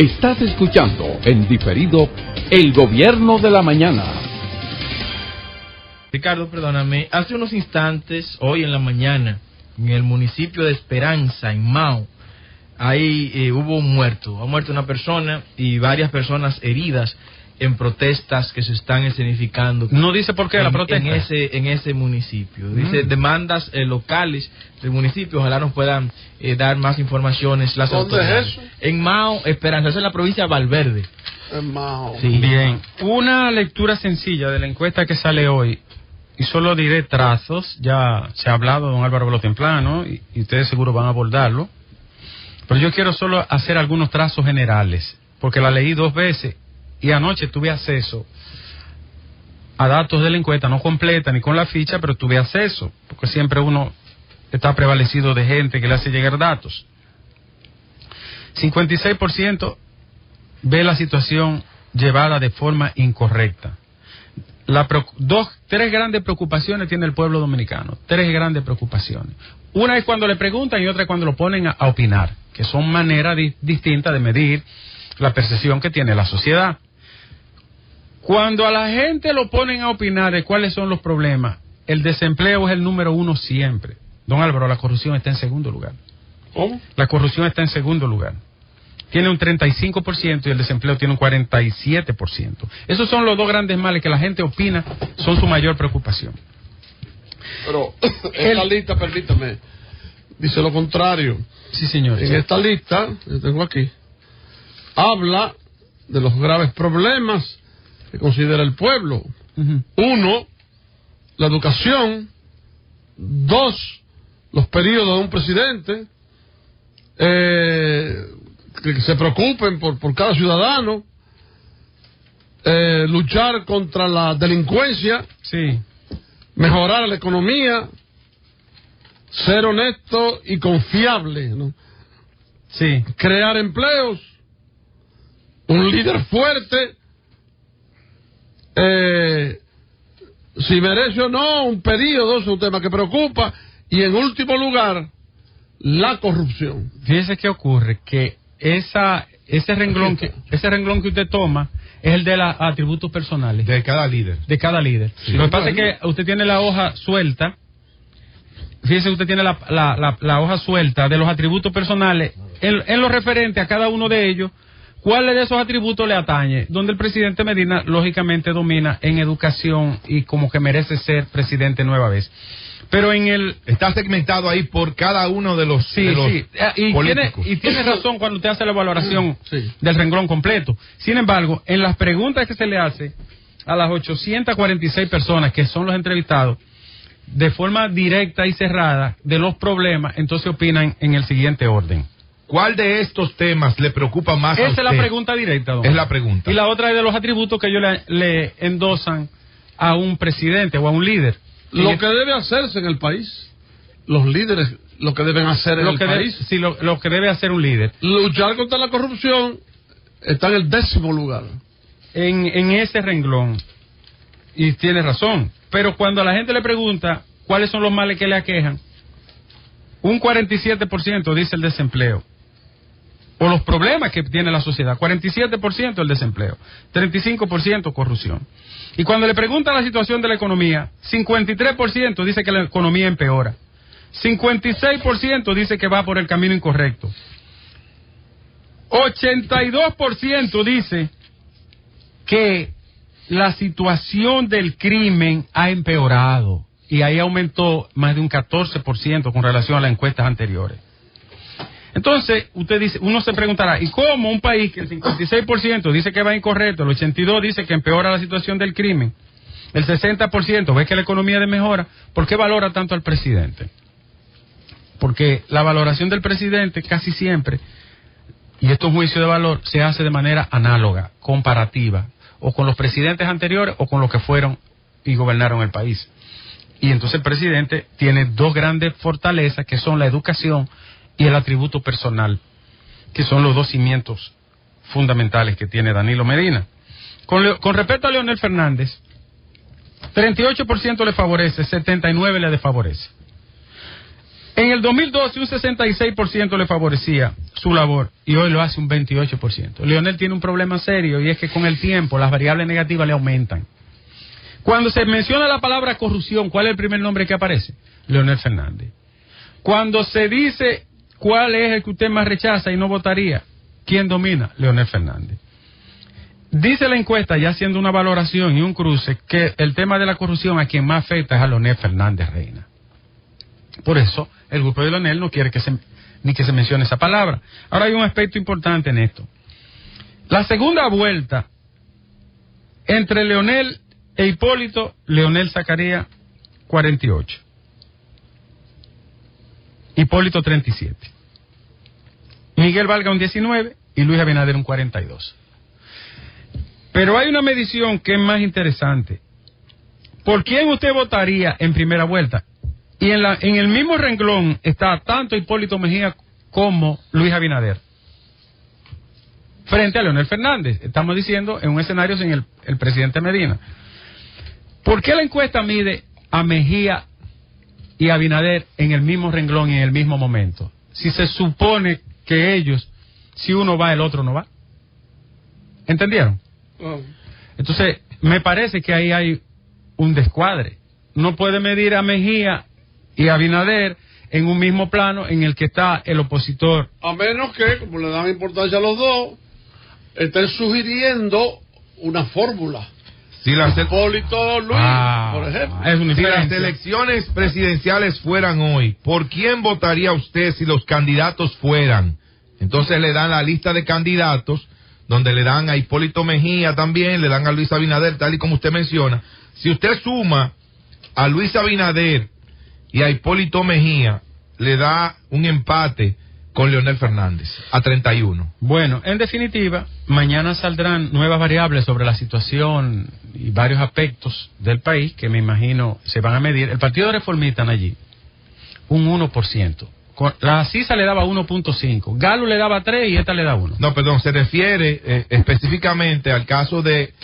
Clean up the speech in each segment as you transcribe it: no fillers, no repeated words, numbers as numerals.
Estás escuchando en diferido El Gobierno de la Mañana. Ricardo, perdóname, hace unos instantes, hoy en la mañana, en el municipio de Esperanza, en Mao, ahí hubo un muerto. Ha muerto una persona y varias personas heridas en protestas que se están escenificando. No dice por qué la protesta. En ese municipio. Dice demandas locales del municipio. Ojalá nos puedan dar más informaciones. Las autoridades. ¿Dónde es eso? En Mao, Esperanza, eso es en la provincia de Valverde. En Mao. Sí. Bien, una lectura sencilla de la encuesta que sale hoy, y solo diré trazos. Ya se ha hablado, don Álvaro Velo Temprano, y ustedes seguro van a abordarlo, pero yo quiero solo hacer algunos trazos generales, porque la leí 2 veces, y anoche tuve acceso a datos de la encuesta, no completa ni con la ficha, pero tuve acceso, porque siempre uno está prevalecido de gente que le hace llegar datos. 56% ve la situación llevada de forma incorrecta. Tres grandes preocupaciones tiene el pueblo dominicano, 3 grandes preocupaciones. Una es cuando le preguntan y otra es cuando lo ponen a opinar, que son maneras distintas de medir la percepción que tiene la sociedad. Cuando a la gente lo ponen a opinar de cuáles son los problemas, el desempleo es el número 1 siempre. Don Álvaro, la corrupción está en segundo lugar. ¿Cómo? La corrupción está en segundo lugar. Tiene un 35% y el desempleo tiene un 47%. Esos son los 2 grandes males que la gente opina son su mayor preocupación. Pero esta lista, permítame, dice lo contrario. Sí, señor. En esta lista, yo tengo aquí, habla de los graves problemas que considera el pueblo. 1, la educación. 2, los periodos de un presidente. Que se preocupen por cada ciudadano. Luchar contra la delincuencia. Sí. Mejorar la economía. Ser honesto y confiable, ¿no? Sí. Crear empleos. Un líder fuerte. Si merece o no un periodo, es un tema que preocupa. Y en último lugar, la corrupción. Fíjese qué ocurre, que ese renglón que usted toma es el de los atributos personales. De cada líder. De cada líder. Sí, Lo que pasa es que usted tiene la hoja suelta. Fíjese, usted tiene la hoja suelta de los atributos personales en lo referente a cada uno de ellos. ¿Cuáles de esos atributos le atañe? Donde el presidente Medina, lógicamente, domina en educación y como que merece ser presidente nueva vez. Pero está segmentado ahí por cada uno de los, políticos. Tiene razón cuando usted hace la valoración del renglón completo. Sin embargo, en las preguntas que se le hace a las 846 personas que son los entrevistados, de forma directa y cerrada de los problemas, entonces opinan en el siguiente orden. ¿Cuál de estos temas le preocupa más a usted? Esa es la pregunta directa, don. Es la pregunta. Y la otra es de los atributos que ellos le endosan a un presidente o a un líder. Lo que debe hacerse en el país, los líderes, lo que deben hacer en el país. Sí, lo que debe hacer un líder. Luchar contra la corrupción está en el 10º lugar. En ese renglón. Y tiene razón. Pero cuando a la gente le pregunta cuáles son los males que le aquejan, un 47% dice el desempleo. O los problemas que tiene la sociedad. 47% el desempleo. 35% corrupción. Y cuando le preguntan la situación de la economía, 53% dice que la economía empeora. 56% dice que va por el camino incorrecto. 82% dice que la situación del crimen ha empeorado. Y ahí aumentó más de un 14% con relación a las encuestas anteriores. Entonces, uno se preguntará, ¿y cómo un país que el 56% dice que va incorrecto, el 82% dice que empeora la situación del crimen, el 60% ve que la economía mejora, ¿por qué valora tanto al presidente? Porque la valoración del presidente casi siempre, y estos juicios de valor, se hace de manera análoga, comparativa, o con los presidentes anteriores o con los que fueron y gobernaron el país. Y entonces el presidente tiene 2 grandes fortalezas, que son la educación y el atributo personal, que son los 2 cimientos fundamentales que tiene Danilo Medina. Con respecto a Leonel Fernández, 38% le favorece, 79% le desfavorece. En el 2012 un 66% le favorecía su labor y hoy lo hace un 28%. Leonel tiene un problema serio y es que con el tiempo las variables negativas le aumentan. Cuando se menciona la palabra corrupción, ¿cuál es el primer nombre que aparece? Leonel Fernández. Cuando se dice cuál es el que usted más rechaza y no votaría, ¿quién domina? Leonel Fernández. Dice la encuesta, ya haciendo una valoración y un cruce, que el tema de la corrupción a quien más afecta es a Leonel Fernández Reina. Por eso, el grupo de Leonel no quiere ni que se mencione esa palabra. Ahora hay un aspecto importante en esto. La segunda vuelta entre Leonel e Hipólito, Leonel sacaría 48. Hipólito 37. Miguel Vargas un 19 y Luis Abinader un 42. Pero hay una medición que es más interesante. ¿Por quién usted votaría en primera vuelta? Y en el mismo renglón está tanto Hipólito Mejía como Luis Abinader. Frente a Leonel Fernández. Estamos diciendo en un escenario sin el presidente Medina. ¿Por qué la encuesta mide a Mejía y a Abinader en el mismo renglón y en el mismo momento? Si se supone que ellos, si uno va, el otro no va. ¿Entendieron? Entonces, me parece que ahí hay un descuadre. No puede medir a Mejía y a Abinader en un mismo plano en el que está el opositor. A menos que, como le dan importancia a los dos, estén sugiriendo una fórmula. Si las, Hipólito Luis, por ejemplo. Si las elecciones presidenciales fueran hoy, ¿por quién votaría usted si los candidatos fueran? Entonces le dan la lista de candidatos, donde le dan a Hipólito Mejía también, le dan a Luis Abinader, tal y como usted menciona. Si usted suma a Luis Abinader y a Hipólito Mejía, le da un empate con Leonel Fernández, a 31. Bueno, en definitiva, mañana saldrán nuevas variables sobre la situación y varios aspectos del país que me imagino se van a medir. El Partido Reformista allí, un 1%. La CISA le daba 1.5, Galo le daba 3 y esta le da 1. No, perdón, se refiere específicamente al caso de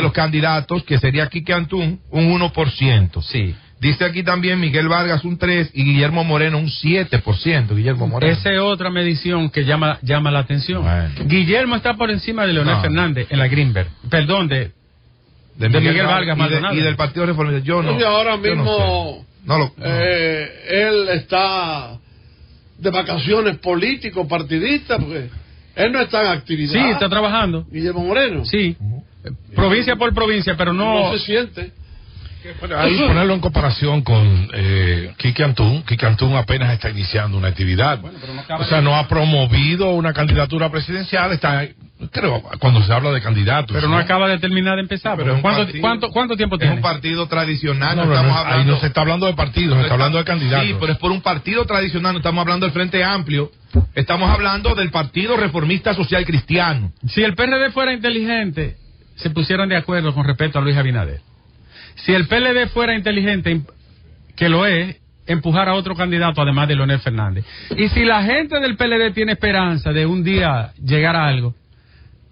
los candidatos, que sería Quique Antún, un 1%. Sí. Dice aquí también Miguel Vargas un 3 y Guillermo Moreno un 7%. Guillermo Moreno. Esa es otra medición que llama la atención. Bueno. Guillermo está por encima de Leonel Fernández en la Greenberg. Perdón, de Miguel Vargas y del Partido Reformista. Yo no. Y ahora yo mismo no él está de vacaciones políticos, partidistas, porque él no está en actividad. Sí, está trabajando. Guillermo Moreno. Sí. Provincia por provincia, pero no se siente. Bueno, ahí ponerlo en comparación con Quique Antún. Quique Antún apenas está iniciando una actividad. Bueno, pero no ha promovido una candidatura presidencial. Está, creo, cuando se habla de candidatos. Pero no acaba de terminar de empezar. Pero ¿Cuánto tiempo tiene? Es un partido tradicional. Ahí no se está hablando de partidos, se está hablando de candidatos. Sí, pero es por un partido tradicional. No estamos hablando del Frente Amplio. Estamos hablando del Partido Reformista Social Cristiano. Si el PRD fuera inteligente, se pusieran de acuerdo con respecto a Luis Abinader. Si el PLD fuera inteligente, que lo es, empujar a otro candidato además de Leonel Fernández. Y si la gente del PLD tiene esperanza de un día llegar a algo,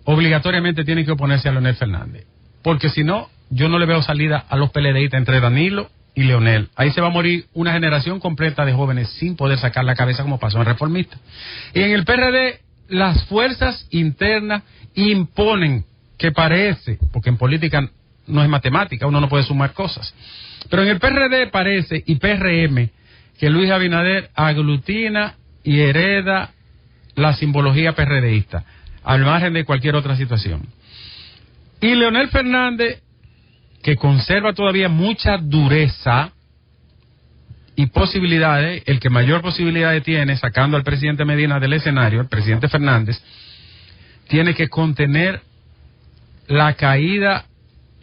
obligatoriamente tienen que oponerse a Leonel Fernández. Porque si no, yo no le veo salida a los PLDistas entre Danilo y Leonel. Ahí se va a morir una generación completa de jóvenes sin poder sacar la cabeza como pasó en Reformista. Y en el PRD, las fuerzas internas imponen que parece, porque en política no es matemática, uno no puede sumar cosas. Pero en el PRD parece, y PRM, que Luis Abinader aglutina y hereda la simbología PRDista, al margen de cualquier otra situación. Y Leonel Fernández, que conserva todavía mucha dureza y posibilidades, el que mayor posibilidades tiene, sacando al presidente Medina del escenario, el presidente Fernández, tiene que contener la caída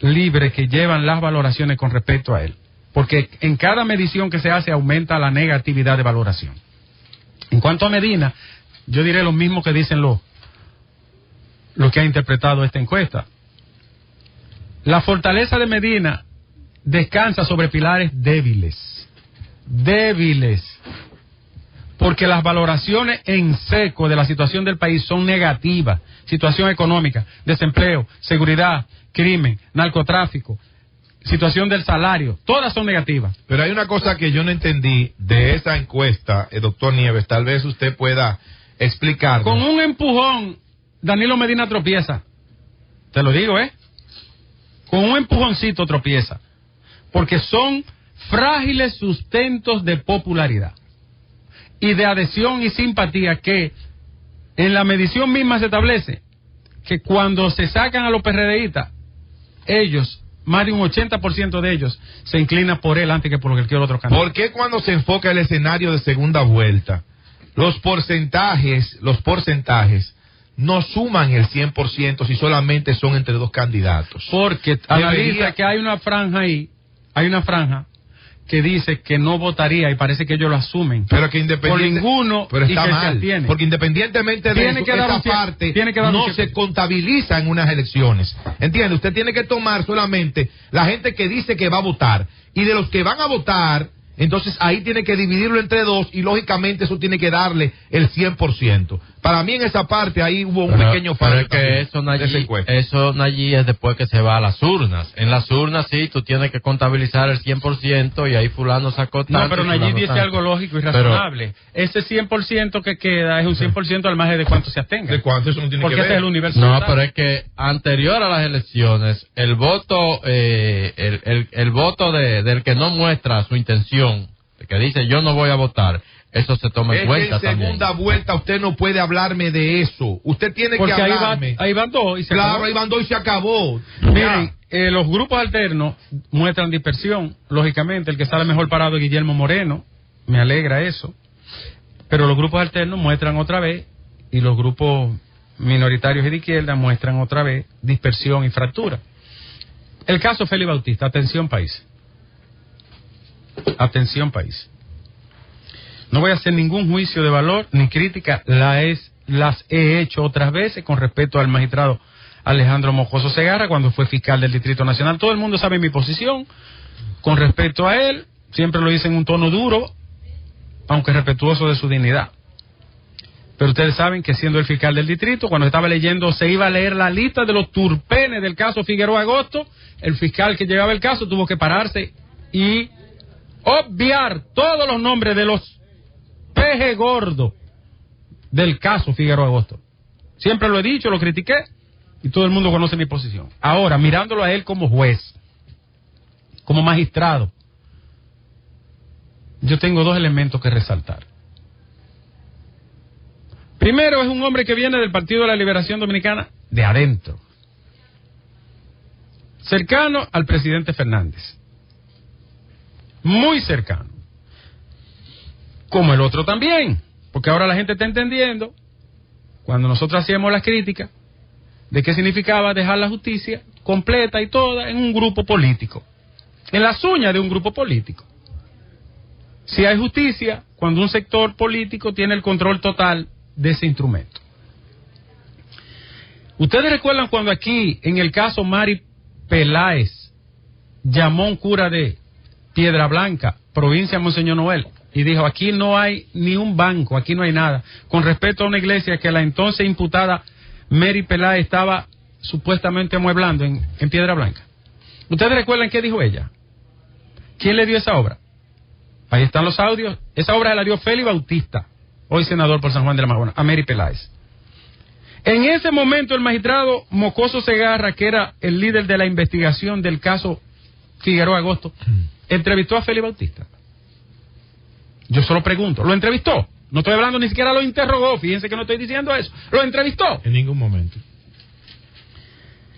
libre que llevan las valoraciones con respecto a él, porque en cada medición que se hace aumenta la negatividad de valoración. En cuanto a Medina, yo diré lo mismo que dicen los que han interpretado esta encuesta. La fortaleza de Medina descansa sobre pilares débiles, porque las valoraciones en seco de la situación del país son negativas. Situación económica, desempleo, seguridad, crimen, narcotráfico, situación del salario, todas son negativas. Pero hay una cosa que yo no entendí de esa encuesta, doctor Nieves, tal vez usted pueda explicar. Con un empujón, Danilo Medina tropieza. Te lo digo, con un empujoncito tropieza. Porque son frágiles sustentos de popularidad y de adhesión y simpatía que en la medición misma se establece que cuando se sacan a los PRDistas, ellos, más de un 80% de ellos, se inclina por él antes que por cualquier otro candidato. ¿Por qué cuando se enfoca el escenario de segunda vuelta, los porcentajes no suman el 100% si solamente son entre dos candidatos? Porque analiza que hay una franja ahí, que dice que no votaría y parece que ellos lo asumen. Pero que independientemente, por ninguno, pero está y que mal, se abstiene. porque independientemente de eso, esa parte no se contabiliza en unas elecciones. ¿Entiende? Usted tiene que tomar solamente la gente que dice que va a votar, y de los que van a votar, entonces ahí tiene que dividirlo entre dos, y lógicamente eso tiene que darle el 100%. Para mí en esa parte ahí hubo un pequeño fallo. Pero es que eso, Nayí, es después que se va a las urnas. En las urnas sí, tú tienes que contabilizar el 100% y ahí fulano sacó tanto. No, pero Nayí dice algo lógico y razonable. Ese 100% que queda es un 100% al margen de cuánto se abstenga. ¿De cuánto? Eso no tiene porque que ese ver. es el universo. No, total. pero es que anterior a las elecciones, el voto, el voto del que no muestra su intención, que dice yo no voy a votar, eso se toma en cuenta en segunda también. vuelta usted no puede hablarme de eso. Usted tiene porque que hablarme. ahí van dos y se claro, acabó. ahí van dos y se acabó. Miren, los grupos alternos muestran dispersión. Lógicamente, el que sale mejor parado es Guillermo Moreno. Me alegra eso. Pero los grupos alternos muestran otra vez, y los grupos minoritarios y de izquierda muestran otra vez dispersión y fractura. El caso Félix Bautista. Atención, país. Atención, país. No voy a hacer ningún juicio de valor ni crítica, las he hecho otras veces con respecto al magistrado Alejandro Mocoso Segarra cuando fue fiscal del Distrito Nacional. Todo el mundo sabe mi posición con respecto a él, siempre lo hice en un tono duro, aunque respetuoso de su dignidad. Pero ustedes saben que siendo el fiscal del distrito, cuando estaba leyendo, se iba a leer la lista de los turpenes del caso Figueroa Agosto, el fiscal que llevaba el caso tuvo que pararse y obviar todos los nombres de los peje gordo del caso Figueroa Agosto. Siempre lo he dicho, lo critiqué y todo el mundo conoce mi posición. Ahora, mirándolo a él como juez, como magistrado, yo tengo dos elementos que resaltar. Primero, es un hombre que viene del Partido de la Liberación Dominicana de adentro, cercano al presidente Fernández, muy cercano. Como el otro también, porque ahora la gente está entendiendo, cuando nosotros hacíamos las críticas, de qué significaba dejar la justicia completa y toda en un grupo político, en las uñas de un grupo político. Si hay justicia, cuando un sector político tiene el control total de ese instrumento. ¿Ustedes recuerdan cuando aquí, en el caso Mari Peláez, llamó a un cura de Piedra Blanca, provincia de Monseñor Noel, y dijo, aquí no hay ni un banco, aquí no hay nada, con respecto a una iglesia que la entonces imputada Mary Peláez estaba supuestamente amueblando en Piedra Blanca? ¿Ustedes recuerdan qué dijo ella? ¿Quién le dio esa obra? Ahí están los audios. Esa obra la dio Félix Bautista, hoy senador por San Juan de la Maguana, a Mary Peláez. En ese momento el magistrado Mocoso Segarra, que era el líder de la investigación del caso Figueroa Agosto, entrevistó a Félix Bautista. Yo solo pregunto, ¿lo entrevistó? No estoy hablando, ni siquiera lo interrogó, fíjense que no estoy diciendo eso. ¿Lo entrevistó? En ningún momento.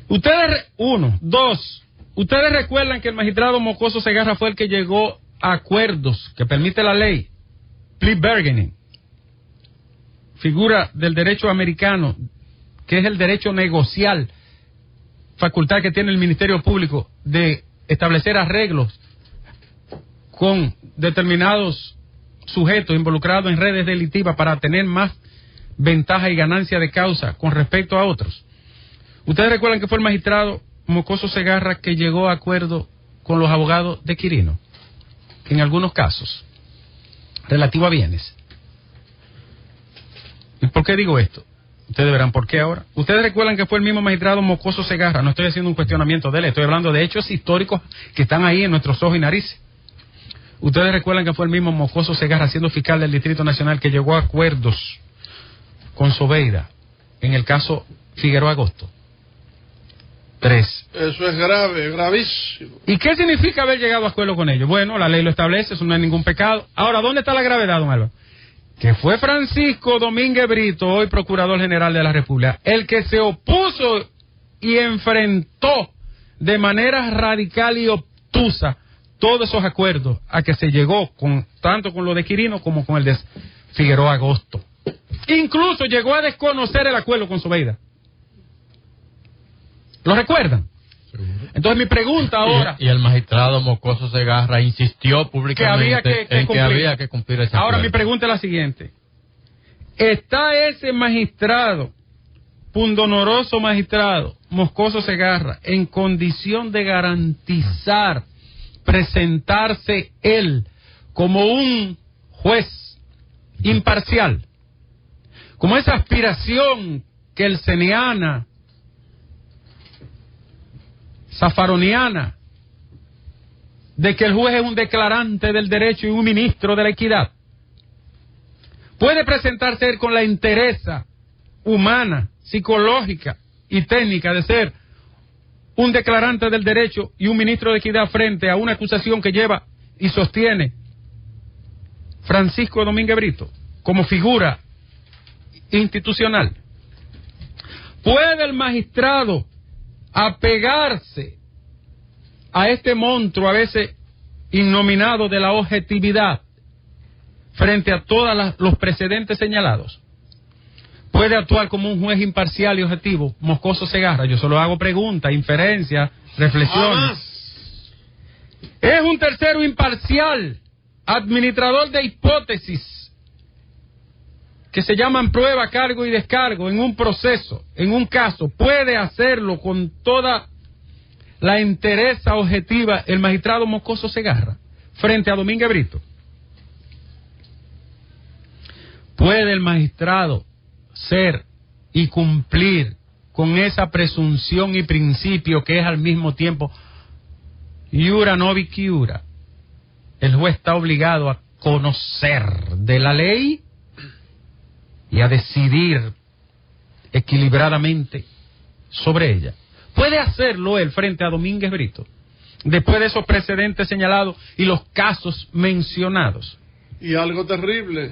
Ustedes recuerdan que el magistrado Mocoso Segarra fue el que llegó a acuerdos que permite la ley, plea bargaining, figura del derecho americano, que es el derecho negocial, facultad que tiene el Ministerio Público de establecer arreglos con determinados sujetos involucrados en redes delictivas para tener más ventaja y ganancia de causa con respecto a otros. Ustedes recuerdan que fue el magistrado Mocoso Segarra que llegó a acuerdo con los abogados de Quirino, en algunos casos, relativo a bienes. ¿Y por qué digo esto? Ustedes verán por qué ahora. Ustedes recuerdan que fue el mismo magistrado Mocoso Segarra. No estoy haciendo un cuestionamiento de él, estoy hablando de hechos históricos que están ahí en nuestros ojos y narices. Ustedes recuerdan que fue el mismo Mocoso Segarra, siendo fiscal del Distrito Nacional, que llegó a acuerdos con Zobeida en el caso Figueroa Agosto. 3. Eso es grave, gravísimo. ¿Y qué significa haber llegado a acuerdo con ellos? Bueno, la ley lo establece, eso no es ningún pecado. Ahora, ¿dónde está la gravedad, don Álvaro? Que fue Francisco Domínguez Brito, hoy Procurador General de la República, el que se opuso y enfrentó de manera radical y obtusa todos esos acuerdos a que se llegó, tanto con lo de Quirino como con el de Figueroa Agosto. Incluso llegó a desconocer el acuerdo con Zobeida. ¿Lo recuerdan? Entonces mi pregunta ahora... Y el magistrado Mocoso Segarra insistió públicamente en que había que cumplir ese acuerdo. Ahora mi pregunta es la siguiente. ¿Está ese magistrado, pundonoroso magistrado, Moscoso Segarra, en condición de garantizar, presentarse él como un juez imparcial? Como esa aspiración que el Seniana, zafaroniana, de que el juez es un declarante del derecho y un ministro de la equidad. Puede presentarse él con la entereza humana, psicológica y técnica de ser un declarante del derecho y un ministro de equidad frente a una acusación que lleva y sostiene Francisco Domínguez Brito como figura institucional. ¿Puede el magistrado apegarse a este monstruo a veces innominado de la objetividad frente a todos los precedentes señalados? ¿Puede actuar como un juez imparcial y objetivo, Moscoso Segarra? Yo solo hago preguntas, inferencias, reflexiones. Es un tercero imparcial, administrador de hipótesis que se llaman prueba, cargo y descargo en un proceso, en un caso. ¿Puede hacerlo con toda la entereza objetiva el magistrado Moscoso Segarra frente a Domínguez Brito? ¿Puede el magistrado ser y cumplir con esa presunción y principio que es al mismo tiempo iura nobis iura? El juez está obligado a conocer de la ley y a decidir equilibradamente sobre ella. ¿Puede hacerlo él frente a Domínguez Brito, después de esos precedentes señalados y los casos mencionados? Y algo terrible,